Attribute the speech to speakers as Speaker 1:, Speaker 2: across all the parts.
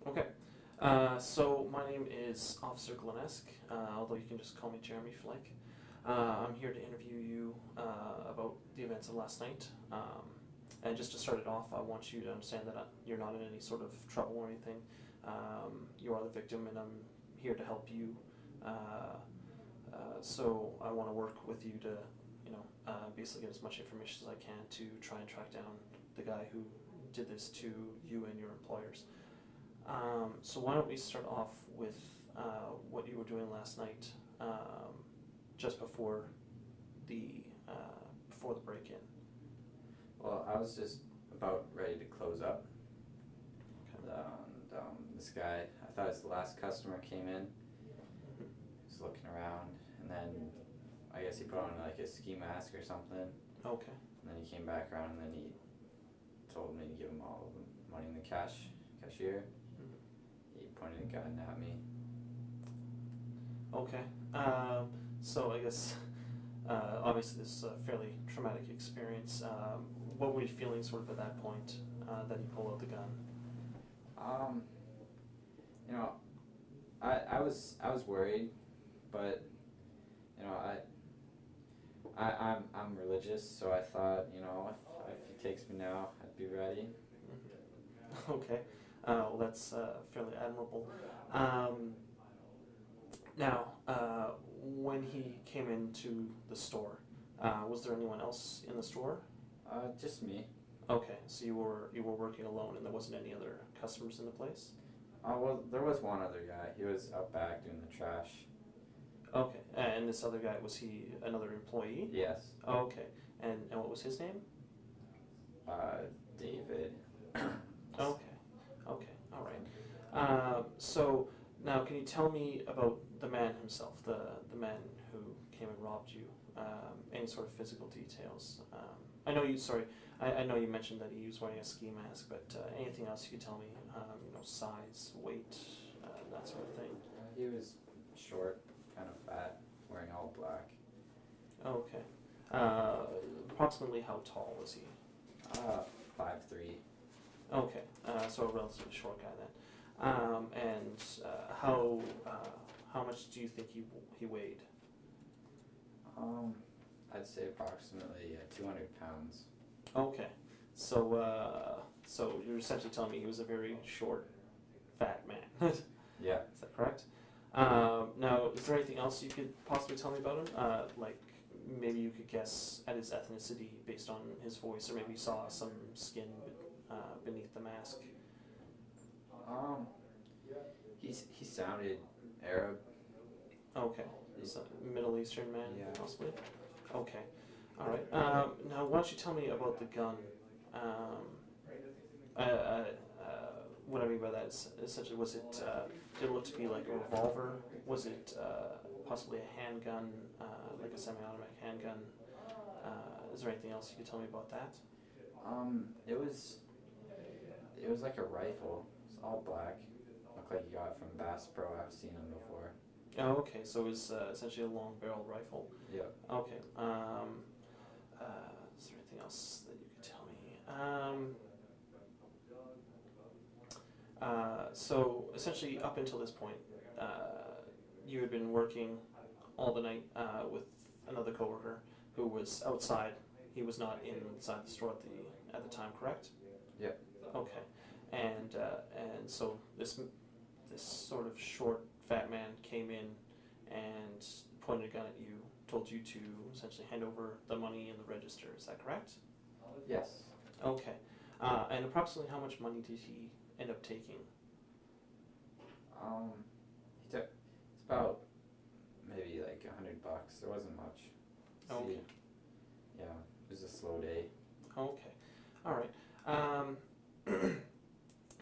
Speaker 1: Okay. So my name is Officer Glenesk, although you can just call me Jeremy if you like. I'm here to interview you about the events of last night. And just to start it off, I want you to understand that you're not in any sort of trouble or anything. You are the victim, and I'm here to help you. So I want to work with you to, basically get as much information as I can to try and track down the guy who did this to you and your employers. So why don't we start off with what you were doing last night, just before the break-in.
Speaker 2: Well, I was just about ready to close up.
Speaker 1: Okay.
Speaker 2: And this guy, I thought it was the last customer came in.
Speaker 1: Mm-hmm.
Speaker 2: He was looking around, and then I guess he put on like a ski mask or something.
Speaker 1: Okay.
Speaker 2: And then he came back around, and then he told me to give him all the money in the cashier.
Speaker 1: Mm-hmm.
Speaker 2: He pointed a gun at me.
Speaker 1: Okay. So I guess obviously this is a fairly traumatic experience. What were you feeling sort of at that point that he pulled out the gun?
Speaker 2: I was worried, but I'm religious, so I thought, if he takes me now, I'd be ready.
Speaker 1: Mm-hmm. Okay. Well, that's fairly admirable. Now, when he came into the store, was there anyone else in the store?
Speaker 2: Just me.
Speaker 1: Okay, so you were working alone, and there wasn't any other customers in the place?
Speaker 2: Well, there was one other guy. He was out back doing the trash.
Speaker 1: Okay, and this other guy, was he another employee?
Speaker 2: Yes.
Speaker 1: Okay, and what was his name?
Speaker 2: David.
Speaker 1: Okay, all right. So now, can you tell me about the man himself, the man who came and robbed you? Any sort of physical details? I know you mentioned that he was wearing a ski mask, but anything else you could tell me? Size, weight, that sort of thing.
Speaker 2: He was short, kind of fat, wearing all black.
Speaker 1: Okay. Approximately how tall was he?
Speaker 2: 5'3".
Speaker 1: Okay, so a relatively short guy then. And how much do you think he weighed?
Speaker 2: I'd say approximately 200 pounds.
Speaker 1: Okay, so you're essentially telling me he was a very short, fat man.
Speaker 2: Yeah.
Speaker 1: Is that correct? Now, is there anything else you could possibly tell me about him? Like maybe you could guess at his ethnicity based on his voice, or maybe you saw some skin beneath the mask.
Speaker 2: He sounded Arab.
Speaker 1: Okay, he's a Middle Eastern man,
Speaker 2: Yeah.
Speaker 1: possibly. Okay, all right. Now, why don't you tell me about the gun? What I mean by that is essentially, was it? Did it look to be like a revolver? Was it possibly a handgun, like a semi-automatic handgun? Is there anything else you could tell me about that?
Speaker 2: It was like a rifle. It's all black. Looked like you got it from Bass Pro. I've seen them before.
Speaker 1: Oh, okay. So it was essentially a long-barreled rifle.
Speaker 2: Yeah.
Speaker 1: Okay. Is there anything else that you could tell me? So essentially, up until this point, you had been working all the night with another coworker who was outside. He was not inside the store at the time, correct?
Speaker 2: Yep.
Speaker 1: Okay. And so this sort of short, fat man came in and pointed a gun at you, told you to essentially hand over the money in the register. Is that correct?
Speaker 2: Yes.
Speaker 1: Okay. And approximately how much money did he end up taking?
Speaker 2: He took, it's about maybe like $100. There wasn't much.
Speaker 1: Okay.
Speaker 2: Yeah, it was a slow day.
Speaker 1: Okay. All right.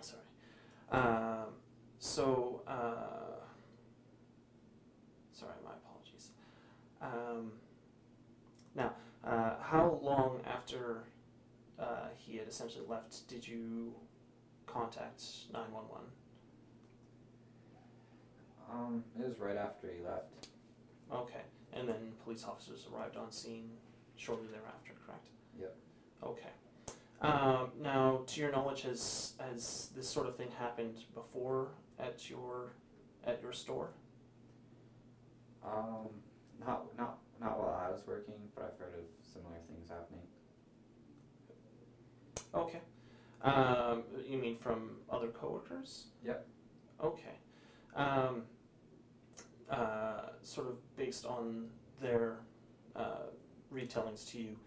Speaker 1: Sorry. Sorry, my apologies. Now, how long after he had essentially left did you contact 911?
Speaker 2: It was right after he left.
Speaker 1: Okay. And then police officers arrived on scene shortly thereafter, correct?
Speaker 2: Yep.
Speaker 1: Okay. Now, to your knowledge, has this sort of thing happened before at your store?
Speaker 2: Not while I was working, but I've heard of similar things happening.
Speaker 1: Okay. You mean from other coworkers?
Speaker 2: Yep.
Speaker 1: Okay. Um, Sort of based on their retellings to you,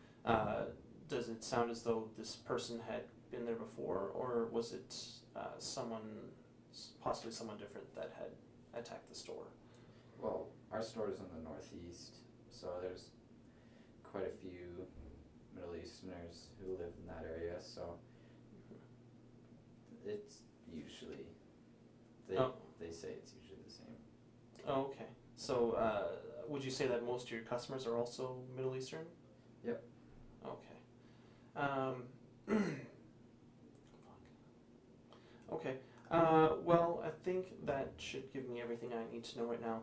Speaker 1: does it sound as though this person had been there before, or was it possibly someone different that had attacked the store?
Speaker 2: Well, our store is in the northeast, so there's quite a few Middle Easterners who live in that area, so it's usually, they say it's usually the same.
Speaker 1: Oh, okay. So, would you say that most of your customers are also Middle Eastern?
Speaker 2: Yep.
Speaker 1: Okay. Okay. Well, I think that should give me everything I need to know right now.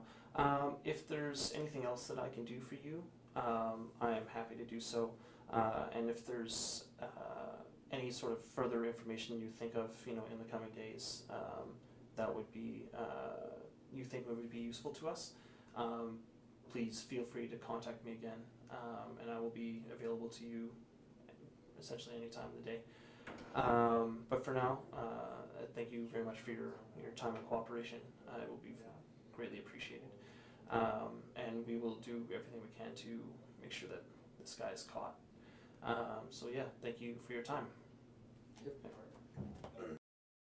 Speaker 1: If there's anything else that I can do for you, I am happy to do so. And if there's any sort of further information you think of, in the coming days, that would be you think would be useful to us, please feel free to contact me again, and I will be available to you essentially any time of the day. But for now, thank you very much for your time and cooperation. It will be greatly appreciated. And we will do everything we can to make sure that this guy is caught. So yeah, thank you for your time.
Speaker 2: Yep.